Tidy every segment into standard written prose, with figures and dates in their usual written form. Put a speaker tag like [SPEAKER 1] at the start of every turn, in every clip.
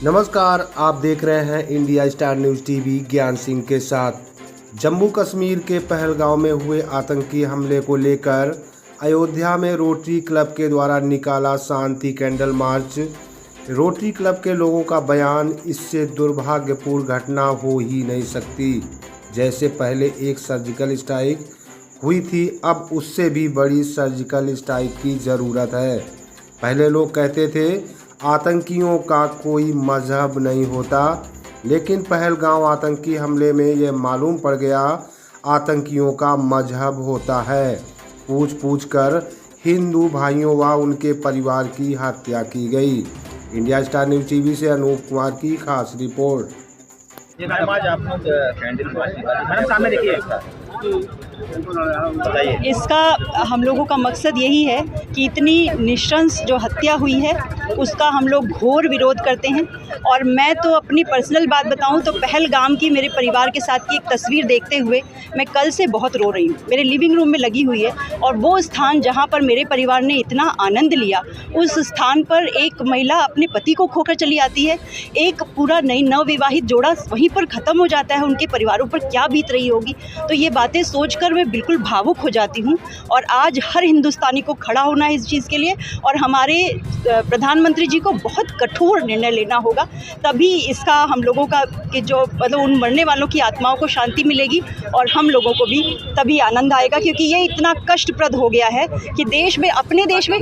[SPEAKER 1] नमस्कार, आप देख रहे हैं इंडिया स्टार न्यूज़ टीवी ज्ञान सिंह के साथ। जम्मू कश्मीर के पहलगांव में हुए आतंकी हमले को लेकर अयोध्या में रोटरी क्लब के द्वारा निकाला शांति कैंडल मार्च। रोटरी क्लब के लोगों का बयान, इससे दुर्भाग्यपूर्ण घटना हो ही नहीं सकती। जैसे पहले एक सर्जिकल स्ट्राइक हुई थी, अब उससे भी बड़ी सर्जिकल स्ट्राइक की ज़रूरत है। पहले लोग कहते थे आतंकियों का कोई मजहब नहीं होता, लेकिन पहलगांव आतंकी हमले में ये मालूम पड़ गया आतंकियों का मजहब होता है। पूछ कर हिंदू भाइयों व उनके परिवार की हत्या की गई। इंडिया स्टार न्यूज़ टीवी से अनूप कुमार की खास रिपोर्ट।
[SPEAKER 2] आज आप लोग कैंडल मार्च निकाली, मैडम सामने देखिए, बताइए।
[SPEAKER 3] इसका हम लोगों का मकसद यही है कि इतनी निशंस जो हत्या हुई है उसका हम लोग घोर विरोध करते हैं। और मैं तो अपनी पर्सनल बात बताऊं तो पहलगाम की मेरे परिवार के साथ की एक तस्वीर देखते हुए मैं कल से बहुत रो रही हूँ। मेरे लिविंग रूम में लगी हुई है और वो स्थान जहाँ पर मेरे परिवार ने इतना आनंद लिया, उस स्थान पर एक महिला अपने पति को खोकर चली आती है। एक पूरा नवविवाहित जोड़ा वहीं पर ख़त्म हो जाता है। उनके परिवारों पर क्या बीत रही होगी। तो ये बातें सोचकर मैं बिल्कुल भावुक हो जाती हूँ। और आज हर हिंदुस्तानी को खड़ा होना है इस चीज़ के लिए, और हमारे प्रधानमंत्री जी को बहुत कठोर निर्णय लेना होगा, तभी इसका हम लोगों का कि जो मतलब उन मरने वालों की आत्माओं को शांति मिलेगी और हम लोगों को भी तभी आनंद आएगा। क्योंकि ये इतना कष्टप्रद हो गया है कि देश में, अपने देश में,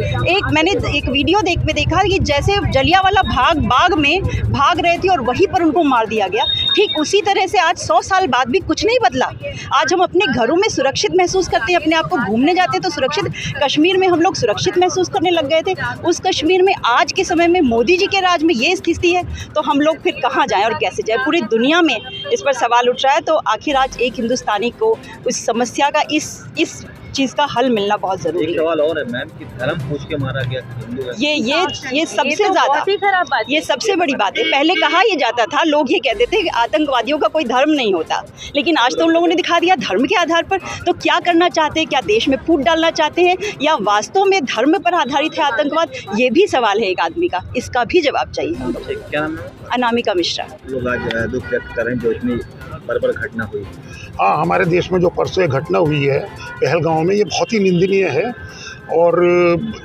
[SPEAKER 3] मैंने एक वीडियो देखा कि जैसे जलियांवाला बाग में भाग रहे थे और वहीं पर उनको मार दिया गया। ठीक उसी तरह से आज 100 साल बाद भी कुछ नहीं बदला। आज हम अपने घरों में सुरक्षित महसूस करते हैं, अपने आप को घूमने जाते हैं तो सुरक्षित। कश्मीर में हम लोग सुरक्षित महसूस करने लग गए थे। उस कश्मीर में आज के समय में मोदी जी के राज में ये स्थिति है, तो हम लोग फिर कहाँ जाएं और कैसे जाएं। पूरी दुनिया में इस पर सवाल उठ रहा है। तो आखिर आज एक हिंदुस्तानी को उस समस्या का इस चीज़ का हल मिलना बहुत ज़रूरी है।
[SPEAKER 2] एक सवाल और है मैम कि धर्म पूछ के मारा गया हिंदू है।
[SPEAKER 3] ये सबसे ज़्यादा खराब बात, ये सबसे बड़ी बात है। पहले कहा यह जाता था, लोग ये कहते थे कि आतंकवादियों का कोई धर्म नहीं होता, लेकिन आज तो उन लोगों ने दिखा दिया धर्म के आधार पर। तो क्या करना चाहते हैं? क्या देश में फूट डालना चाहते हैं, या वास्तव में धर्म पर आधारित है आतंकवाद? ये भी सवाल है एक आदमी का, इसका भी जवाब चाहिए।
[SPEAKER 2] क्या नाम है?
[SPEAKER 3] अनामिका मिश्रा।
[SPEAKER 2] लोग आज दुख व्यक्त कर रहे हैं जो इतनी बर्बर घटना हुई।
[SPEAKER 4] हाँ, हमारे देश में जो परसों घटना हुई है पहलगांव में, ये बहुत ही निंदनीय है। और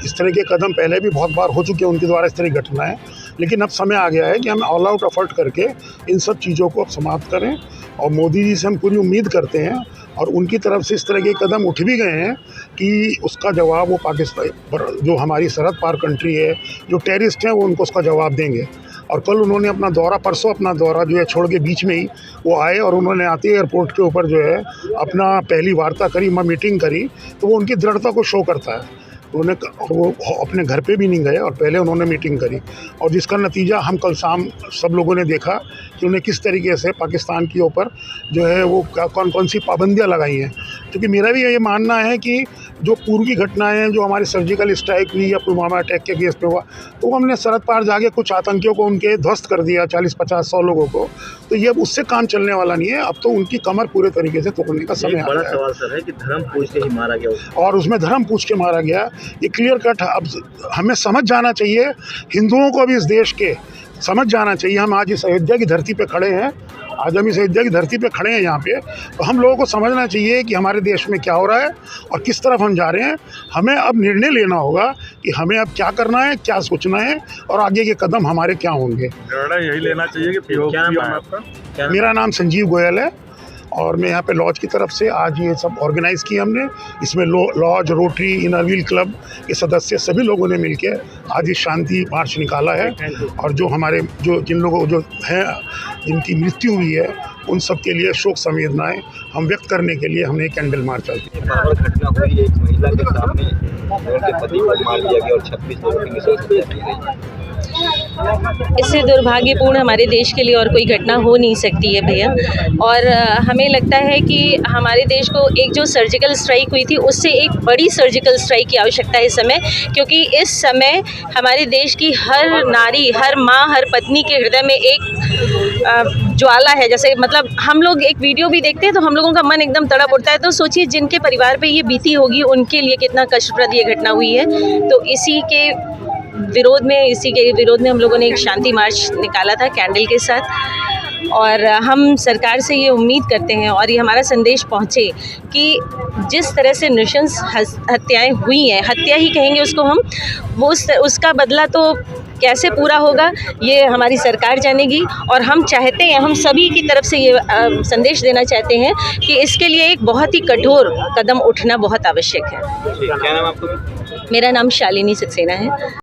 [SPEAKER 4] इस तरह के कदम पहले भी बहुत बार हो चुके हैं उनके द्वारा, इस तरह की घटनाएं। लेकिन अब समय आ गया है कि हम ऑल आउट एफर्ट करके इन सब चीज़ों को अब समाप्त करें। और मोदी जी से हम पूरी उम्मीद करते हैं, और उनकी तरफ से इस तरह के कदम उठ भी गए हैं कि उसका जवाब वो पाकिस्तान पर, जो हमारी सरहद पार कंट्री है, जो टेररिस्ट हैं, वो उनको उसका जवाब देंगे। और कल उन्होंने अपना दौरा, परसों अपना दौरा जो है छोड़ के बीच में ही वो आए, और उन्होंने आते ही एयरपोर्ट के ऊपर जो है अपना पहली वार्ता करी, मीटिंग करी। तो वो उनकी दृढ़ता को शो करता है। वो अपने घर पे भी नहीं गए और पहले उन्होंने मीटिंग करी, और जिसका नतीजा हम कल शाम सब लोगों ने देखा कि उन्हें किस तरीके से पाकिस्तान के ऊपर जो है वो कौन सी पाबंदियां लगाई हैं। क्योंकि मेरा भी ये मानना है कि जो पूर्वी घटनाएं हैं, जो हमारी सर्जिकल स्ट्राइक हुई या पुलवामा अटैक के केस पे हुआ, तो हमने सरहद पार जाके कुछ आतंकियों को उनके ध्वस्त कर दिया, 40, 50, 100 लोगों को। तो ये अब उससे काम चलने वाला नहीं है। अब तो उनकी कमर पूरे तरीके से तोड़ने का समय आ गया है।
[SPEAKER 2] बड़ा सवाल सर है कि धर्म पूछ के ही मारा गया,
[SPEAKER 4] और उसमें धर्म पूछ के मारा गया, ये क्लियर कट। अब हमें समझ जाना चाहिए, हिंदुओं को भी इस देश के समझ जाना चाहिए। हम आज इस अयोध्या की धरती पे खड़े हैं, यहाँ पे, तो हम लोगों को समझना चाहिए कि हमारे देश में क्या हो रहा है और किस तरफ हम जा रहे हैं। हमें अब निर्णय लेना होगा कि हमें अब क्या करना है, क्या सोचना है, और आगे के कदम हमारे क्या होंगे।
[SPEAKER 5] निर्णय यही लेना चाहिए कि
[SPEAKER 2] क्या नाम है आपका?
[SPEAKER 4] मेरा नाम संजीव गोयल है, और मैं यहाँ पे लॉज की तरफ से आज ये सब ऑर्गेनाइज़ किया हमने। इसमें lodge, Rotary, Inner Wheel Club के सदस्य सभी लोगों ने मिलकर आज ये शांति मार्च निकाला है। और जो हमारे जिन लोगों जो हैं, जिनकी मृत्यु हुई है, उन सब के लिए शोक संवेदनाएं हम व्यक्त करने के लिए हमने कैंडल मार्च की।
[SPEAKER 2] घटना हुई, एक महिला के सामने उनके पति को मार दिया गया और 26 लोगों की निशान दी गई।
[SPEAKER 6] इससे दुर्भाग्यपूर्ण हमारे देश के लिए और कोई घटना हो नहीं सकती है भैया। और हमें लगता है कि हमारे देश को एक जो सर्जिकल स्ट्राइक हुई थी, उससे एक बड़ी सर्जिकल स्ट्राइक की आवश्यकता है इस समय। क्योंकि इस समय हमारे देश की हर नारी, हर माँ, हर पत्नी के हृदय में एक ज्वाला है। जैसे मतलब हम लोग एक वीडियो भी देखते हैं तो हम लोगों का मन एकदम तड़प उठता है। तो सोचिए जिनके परिवार पे ये बीती होगी, उनके लिए कितना कष्टप्रद ये घटना हुई है। तो इसी के विरोध में, इसी के विरोध में हम लोगों ने एक शांति मार्च निकाला था कैंडल के साथ। और हम सरकार से ये उम्मीद करते हैं और ये हमारा संदेश पहुँचे कि जिस तरह से नृशंस हत्याएं हुई हैं, हत्या ही कहेंगे उसको हम, वो उसका बदला तो कैसे पूरा होगा ये हमारी सरकार जानेगी। और हम चाहते हैं, हम सभी की तरफ से ये संदेश देना चाहते हैं कि इसके लिए एक बहुत ही कठोर कदम उठना बहुत आवश्यक है।
[SPEAKER 2] क्या नाम आपका?
[SPEAKER 6] मेरा नाम शालिनी सक्सेना है।